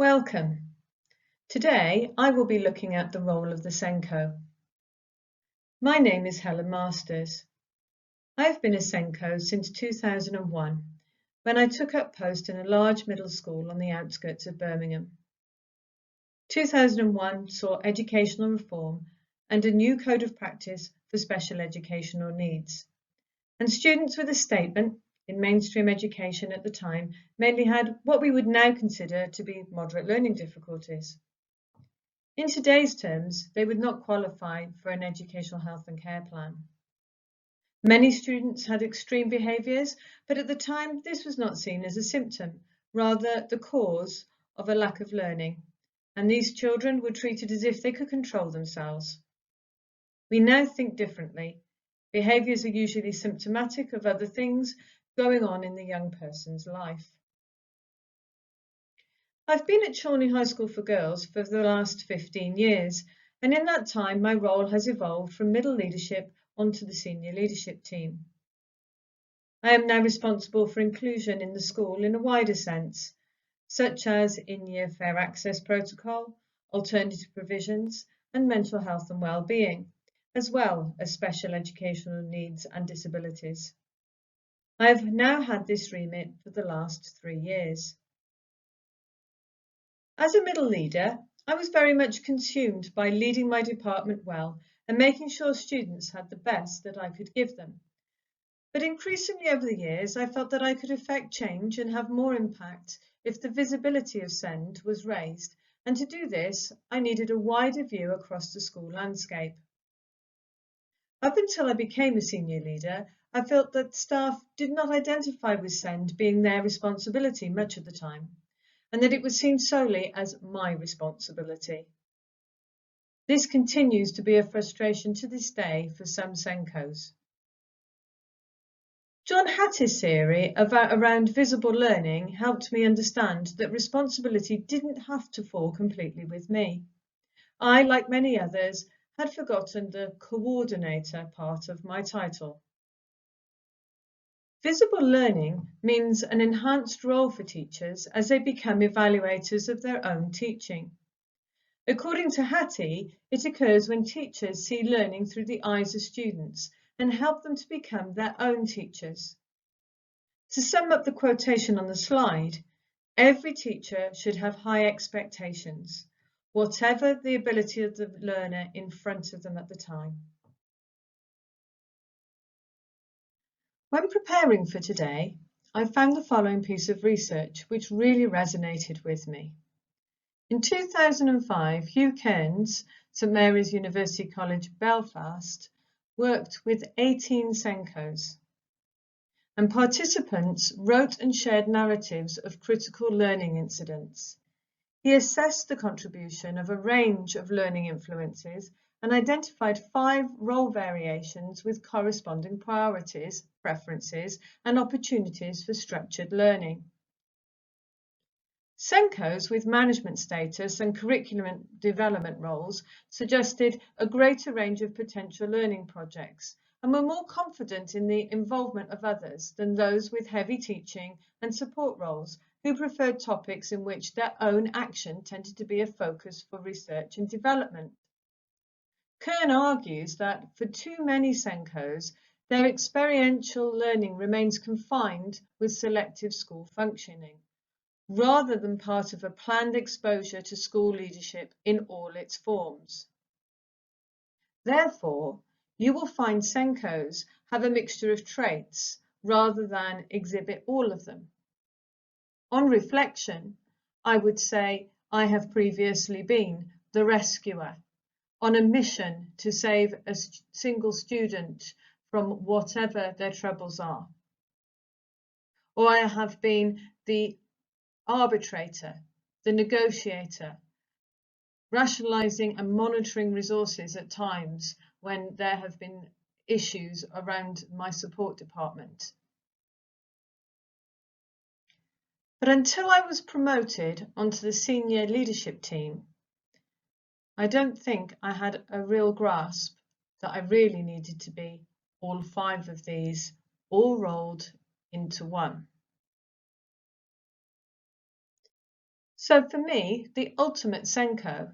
Welcome. Today I will be looking at the role of the SENCO. My name is Helen Masters. I have been a SENCO since 2001, when I took up post in a large middle school on the outskirts of Birmingham. 2001 saw educational reform and a new code of practice for special educational needs. And students with a statement in mainstream education at the time mainly had what we would now consider to be moderate learning difficulties. In today's terms, they would not qualify for an educational health and care plan. Many students had extreme behaviours, but at the time this was not seen as a symptom, rather the cause of a lack of learning, and these children were treated as if they could control themselves. We now think differently. Behaviours are usually symptomatic of other things going on in the young person's life. I've been at Challney High School for Girls for the last 15 years, and in that time my role has evolved from middle leadership onto the senior leadership team. I am now responsible for inclusion in the school in a wider sense, such as in-year fair access protocol, alternative provisions, and mental health and well-being, as well as special educational needs and disabilities. I have now had this remit for the last 3 years. As a middle leader, I was very much consumed by leading my department well and making sure students had the best that I could give them. But increasingly over the years, I felt that I could effect change and have more impact if the visibility of SEND was raised, and to do this, I needed a wider view across the school landscape. Up until I became a senior leader, I felt that staff did not identify with SEND being their responsibility much of the time, and that it was seen solely as my responsibility. This continues to be a frustration to this day for some SENCOs. John Hattie's theory around visible learning helped me understand that responsibility didn't have to fall completely with me. I, like many others, had forgotten the coordinator part of my title. Visible learning means an enhanced role for teachers as they become evaluators of their own teaching. According to Hattie, it occurs when teachers see learning through the eyes of students and help them to become their own teachers. To sum up the quotation on the slide, every teacher should have high expectations, whatever the ability of the learner in front of them at the time. When preparing for today, I found the following piece of research which really resonated with me. In 2005, Hugh Kearns, St Mary's University College, Belfast, worked with 18 SENCOs, and participants wrote and shared narratives of critical learning incidents. He assessed the contribution of a range of learning influences and identified 5 role variations with corresponding priorities, preferences, and opportunities for structured learning. SENCOs with management status and curriculum development roles suggested a greater range of potential learning projects and were more confident in the involvement of others than those with heavy teaching and support roles who preferred topics in which their own action tended to be a focus for research and development. Kearn argues that for too many SENCOs, their experiential learning remains confined with selective school functioning, rather than part of a planned exposure to school leadership in all its forms. Therefore, you will find SENCOs have a mixture of traits rather than exhibit all of them. On reflection, I would say I have previously been the rescuer, on a mission to save a single student from whatever their troubles are. Or I have been the arbitrator, the negotiator, rationalising and monitoring resources at times when there have been issues around my support department. But until I was promoted onto the senior leadership team, I don't think I had a real grasp that I really needed to be all 5 of these, all rolled into one. So for me, the ultimate SENCO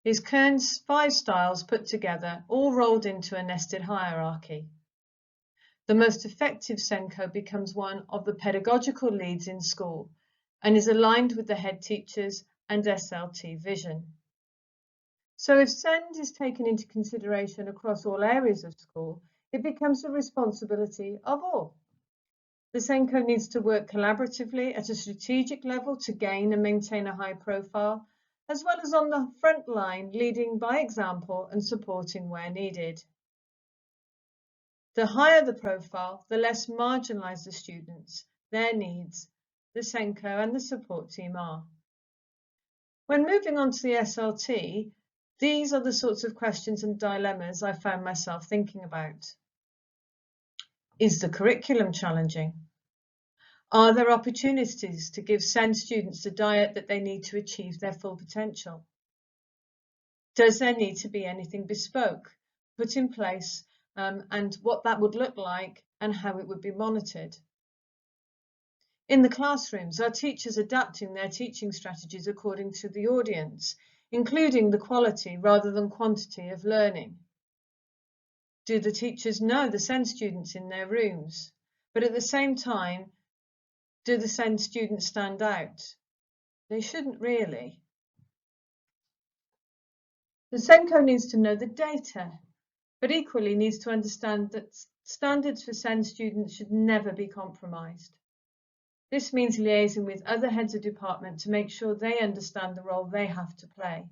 is Kearn's 5 styles put together, all rolled into a nested hierarchy. The most effective SENCO becomes one of the pedagogical leads in school and is aligned with the head teachers and SLT vision. So if SEND is taken into consideration across all areas of school, it becomes the responsibility of all. The SENCO needs to work collaboratively at a strategic level to gain and maintain a high profile, as well as on the front line, leading by example and supporting where needed. The higher the profile, the less marginalised the students, their needs, the SENCO and the support team are. When moving on to the SLT, these are the sorts of questions and dilemmas I found myself thinking about. Is the curriculum challenging? Are there opportunities to give SEND students the diet that they need to achieve their full potential? Does there need to be anything bespoke put in place and what that would look like and how it would be monitored? In the classrooms, are teachers adapting their teaching strategies according to the audience, including the quality rather than quantity of learning? Do the teachers know the SEND students in their rooms? But at the same time, do the SEND students stand out? They shouldn't really. The SENCO needs to know the data, but equally needs to understand that standards for SEND students should never be compromised. This means liaising with other heads of department to make sure they understand the role they have to play,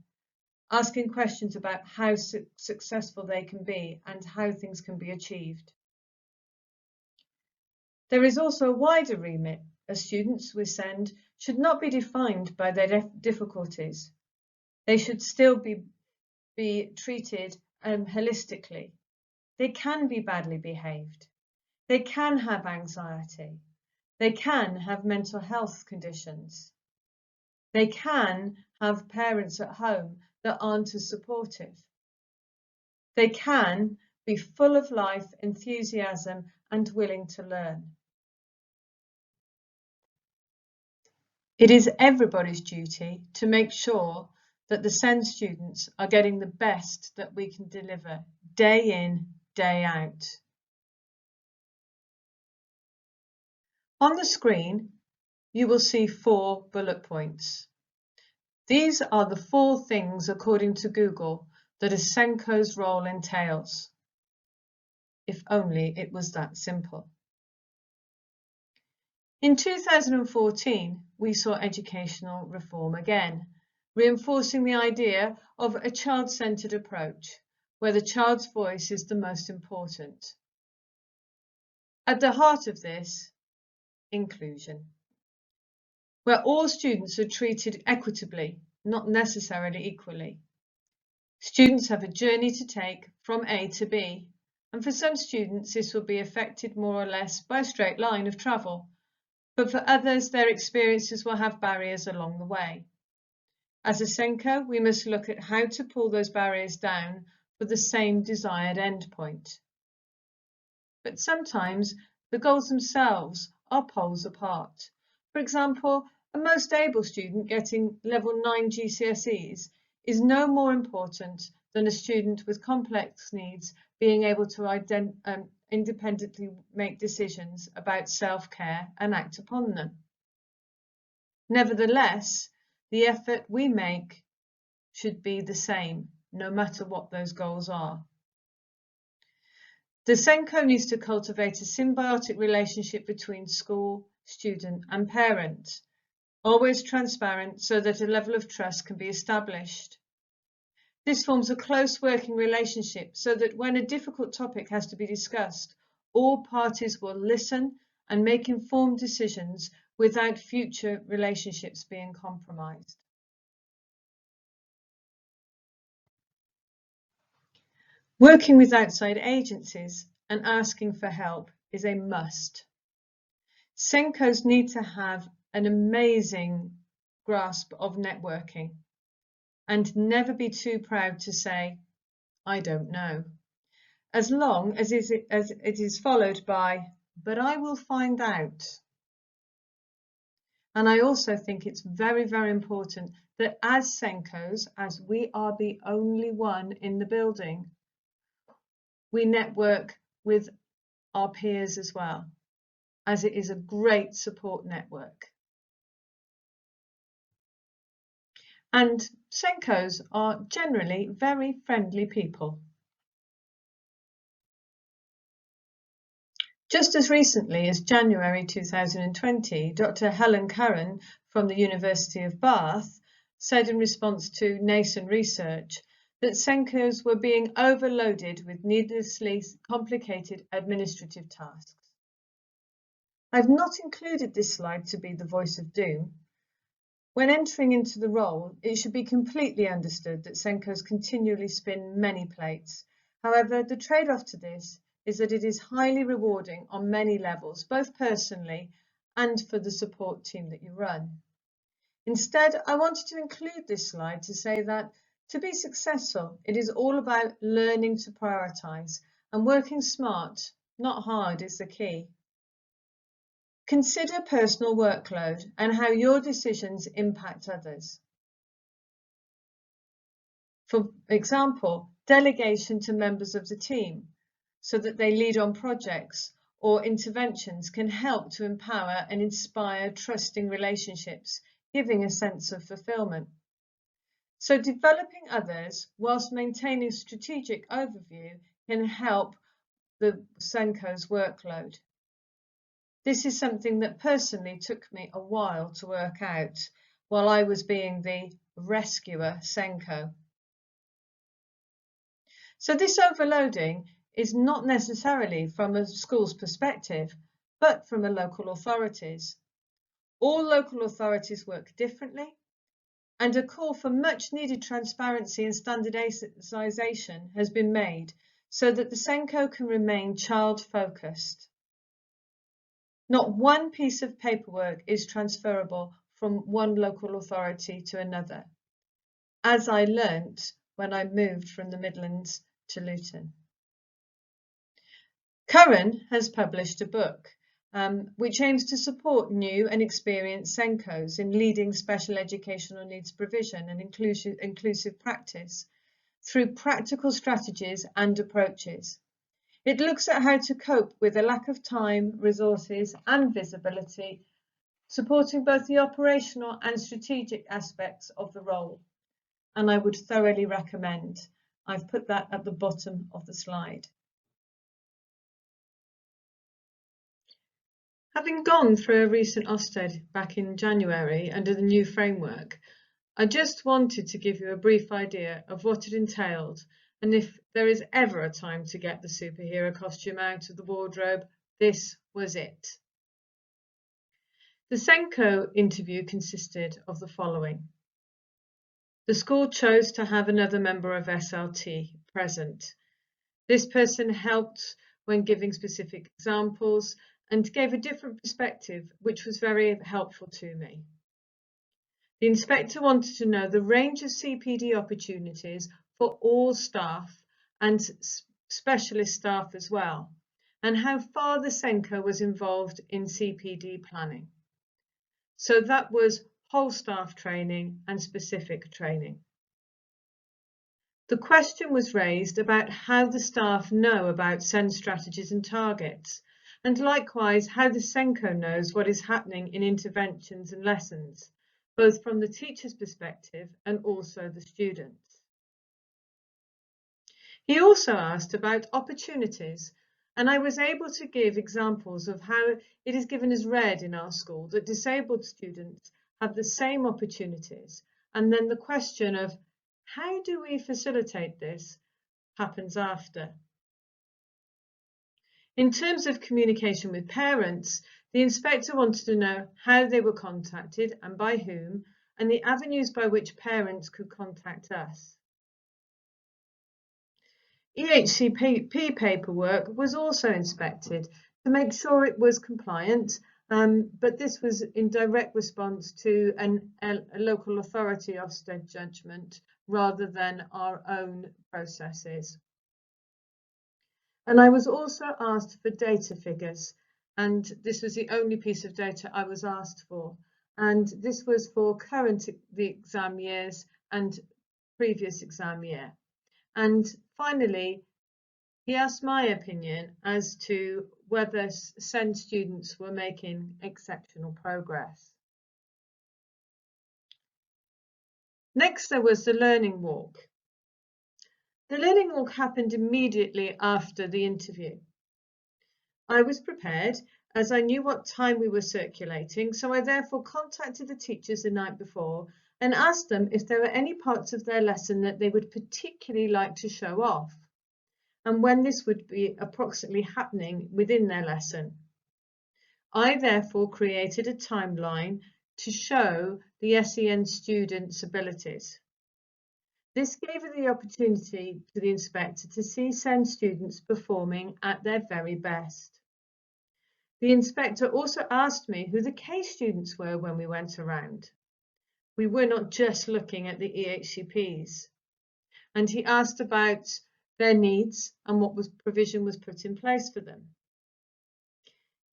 asking questions about how successful they can be and how things can be achieved. There is also a wider remit, as students with SEND should not be defined by their difficulties. They should still be treated holistically. They can be badly behaved. They can have anxiety. They can have mental health conditions. They can have parents at home that aren't as supportive. They can be full of life, enthusiasm, and willing to learn. It is everybody's duty to make sure that the SEND students are getting the best that we can deliver day in, day out. On the screen, you will see 4 bullet points. These are the 4 things, according to Google, that a SENCO's role entails. If only it was that simple. In 2014, we saw educational reform again, reinforcing the idea of a child-centred approach, where the child's voice is the most important. At the heart of this, inclusion, where all students are treated equitably, not necessarily equally. Students have a journey to take from A to B, and for some students this will be affected more or less by a straight line of travel, but for others their experiences will have barriers along the way. As a SENCO, we must look at how to pull those barriers down for the same desired endpoint. But sometimes the goals themselves are poles apart. For example, a most able student getting level 9 GCSEs is no more important than a student with complex needs being able to independently make decisions about self-care and act upon them. Nevertheless, the effort we make should be the same, no matter what those goals are. The SENCO needs to cultivate a symbiotic relationship between school, student and parent, always transparent so that a level of trust can be established. This forms a close working relationship so that when a difficult topic has to be discussed, all parties will listen and make informed decisions without future relationships being compromised. Working with outside agencies and asking for help is a must. SENCOs need to have an amazing grasp of networking and never be too proud to say, I don't know, as long as it is followed by, but I will find out. And I also think it's very, very important that as SENCOs, as we are the only one in the building, we network with our peers as well, as it is a great support network. And SENCOs are generally very friendly people. Just as recently as January 2020, Dr. Helen Curran from the University of Bath said in response to NASON research that SENCOs were being overloaded with needlessly complicated administrative tasks. I've not included this slide to be the voice of doom. When entering into the role, it should be completely understood that SENCOs continually spin many plates. However, the trade-off to this is that it is highly rewarding on many levels, both personally and for the support team that you run. Instead, I wanted to include this slide to say that to be successful, it is all about learning to prioritise, and working smart, not hard, is the key. Consider personal workload and how your decisions impact others. For example, delegation to members of the team so that they lead on projects or interventions can help to empower and inspire trusting relationships, giving a sense of fulfillment. So developing others whilst maintaining strategic overview can help the SENCO's workload. This is something that personally took me a while to work out while I was being the rescuer SENCO. So this overloading is not necessarily from a school's perspective, but from a local authority's. All local authorities work differently, and a call for much needed transparency and standardisation has been made so that the SENCO can remain child-focused. Not one piece of paperwork is transferable from one local authority to another, as I learnt when I moved from the Midlands to Luton. Curran has published a book which aims to support new and experienced SENCOs in leading special educational needs provision and inclusive practice through practical strategies and approaches. It looks at how to cope with a lack of time, resources and visibility, supporting both the operational and strategic aspects of the role. And I would thoroughly recommend. I've put that at the bottom of the slide. Having gone through a recent OFSTED back in January under the new framework, I just wanted to give you a brief idea of what it entailed, and if there is ever a time to get the superhero costume out of the wardrobe, this was it. The SENCO interview consisted of the following. The school chose to have another member of SLT present. This person helped when giving specific examples and gave a different perspective, which was very helpful to me. The inspector wanted to know the range of CPD opportunities for all staff and specialist staff as well, and how far the SENCO was involved in CPD planning. So that was whole staff training and specific training. The question was raised about how the staff know about SEND strategies and targets, and likewise how the SENCO knows what is happening in interventions and lessons, both from the teacher's perspective and also the students. He also asked about opportunities, and I was able to give examples of how it is given as read in our school that disabled students have the same opportunities, and then the question of how do we facilitate this happens after. In terms of communication with parents, the inspector wanted to know how they were contacted and by whom, and the avenues by which parents could contact us. EHCP paperwork was also inspected to make sure it was compliant, but this was in direct response to a local authority Ofsted judgment rather than our own processes. And I was also asked for data figures, and this was the only piece of data I was asked for. and this was for the exam years and previous exam year. And finally, he asked my opinion as to whether SEND students were making exceptional progress. Next, there was the Learning Walk. The Learning Walk happened immediately after the interview. I was prepared as I knew what time we were circulating, so I therefore contacted the teachers the night before and asked them if there were any parts of their lesson that they would particularly like to show off, and when this would be approximately happening within their lesson. I therefore created a timeline to show the SEN students' abilities. This gave her the opportunity to the inspector to see SEN students performing at their very best. The inspector also asked me who the case students were when we went around. We were not just looking at the EHCPs. And he asked about their needs and what provision was put in place for them.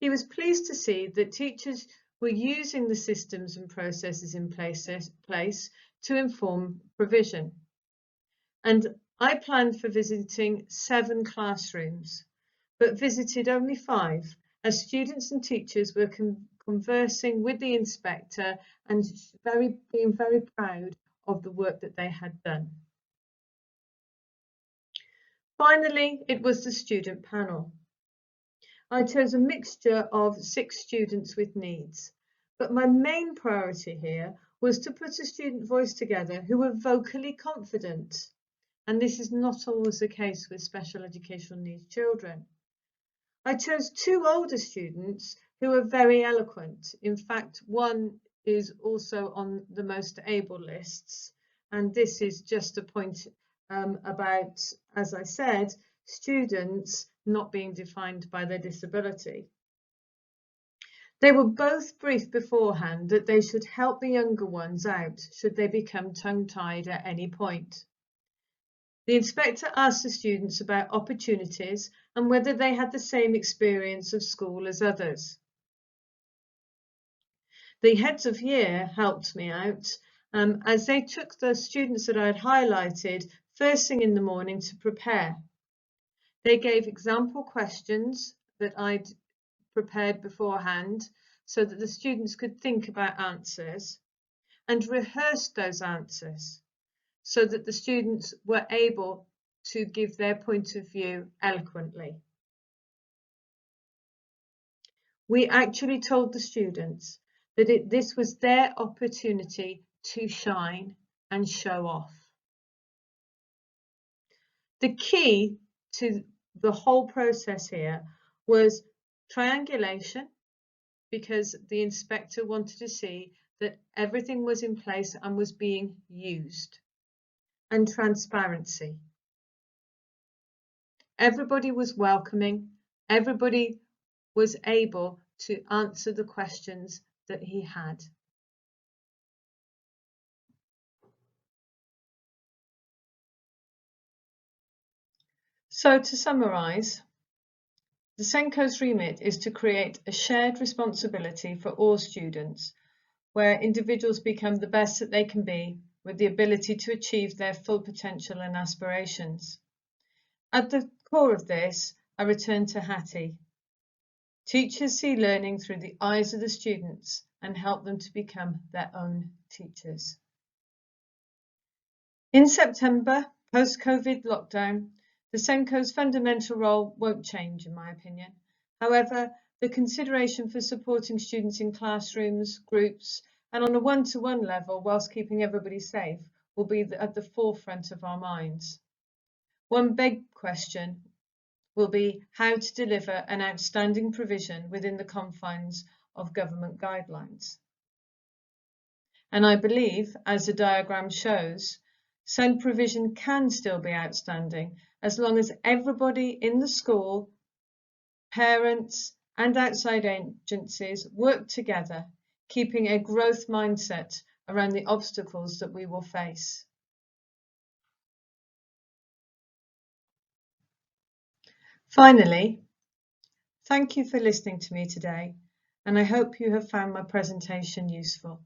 He was pleased to see that teachers were using the systems and processes in place to inform provision. And I planned for visiting 7 classrooms, but visited only 5, as students and teachers were conversing with the inspector and being very proud of the work that they had done. Finally, it was the student panel. I chose a mixture of 6 students with needs, but my main priority here was to put a student voice together who were vocally confident, and this is not always the case with special educational needs children. I chose 2 older students who are very eloquent. In fact, one is also on the most able lists, and this is just a point about, as I said, students not being defined by their disability. They were both briefed beforehand that they should help the younger ones out should they become tongue-tied at any point. The inspector asked the students about opportunities and whether they had the same experience of school as others. The heads of year helped me out as they took the students that I had highlighted first thing in the morning to prepare. They gave example questions that I'd prepared beforehand so that the students could think about answers and rehearsed those answers, so that the students were able to give their point of view eloquently. We actually told the students that this was their opportunity to shine and show off. The key to the whole process here was triangulation, because the inspector wanted to see that everything was in place and was being used, and transparency. Everybody was welcoming, everybody was able to answer the questions that he had. So to summarise, the SENCO's remit is to create a shared responsibility for all students, where individuals become the best that they can be, with the ability to achieve their full potential and aspirations. At the core of this, I return to Hattie. Teachers see learning through the eyes of the students and help them to become their own teachers. In September, post-COVID lockdown, the SENCO's fundamental role won't change, in my opinion. However, the consideration for supporting students in classrooms, groups, and on a one-to-one level, whilst keeping everybody safe, will be at the forefront of our minds. One big question will be how to deliver an outstanding provision within the confines of government guidelines. And I believe, as the diagram shows, SEND provision can still be outstanding as long as everybody in the school, parents and outside agencies work together, keeping a growth mindset around the obstacles that we will face. Finally, thank you for listening to me today, and I hope you have found my presentation useful.